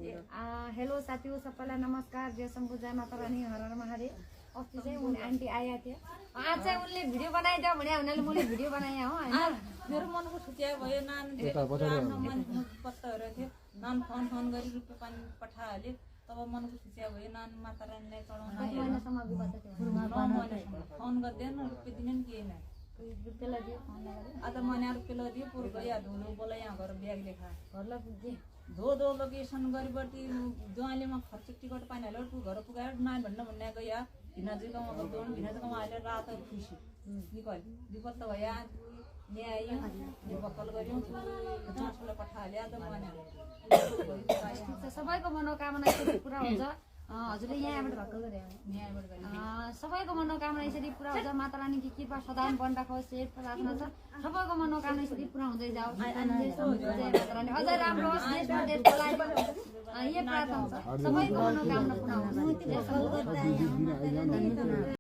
Hello साथीहरु सबैलाई नमस्कार। जय शम्भु जय माता रानी हर हर महादेव। अस्ति चाहिँ उनी आन्टी आएका थिए, आज चाहिँ उनले भिडियो बनाइदियो भने हुनाले मैले भिडियो बनाएँ हो हैन। मेरो मनको खुसिया भयो। नान पत्ताहरु थियो, नान फोन गरी रुपैयाँ पानी पठाइहाले। तब मनको खुसिया भयो। नान माता रानीलाई चढाउन महिनासम्म बिपत्ता थियो। फोन गर्दैन, रुपैयाँ दिने नि केही नै। रुपैयाँ दियो फोन लगायो। आता मने रुपैयाँ दियो पुर गया धोलो बोला यहाँ घर ब्याग लेखा घरला पुगे धो लोकेसन गरिबटी ज्वालेमा खर्च टिकट पानी हाल्यो तू घर पुगायो नान भन्ने गया भिना जग्गामा दोन भिना जग्गामा हालेर रात खुसी निकल विपत्त भयो। ल्यायो यो बक्कल गर्यो मासुलाई पठाइहाल्यो। आज मने सबैको मनोकामना पुरा हुन्छ। हजुरले यहाँबाट भक्कल गरे सबैको मनोकामना यसरी पुरा हुन्छ। माता रानीको कृपा सदा बनिराखोस्। सेठ प्रार्थना छ सबैको मनोकामना यसरी पुरा हुँदै जाओस्। अझै राम्रो होस् देशमा देशको लागि यही प्रार्थना छ। सबैको मनोकामना पुरा होस्।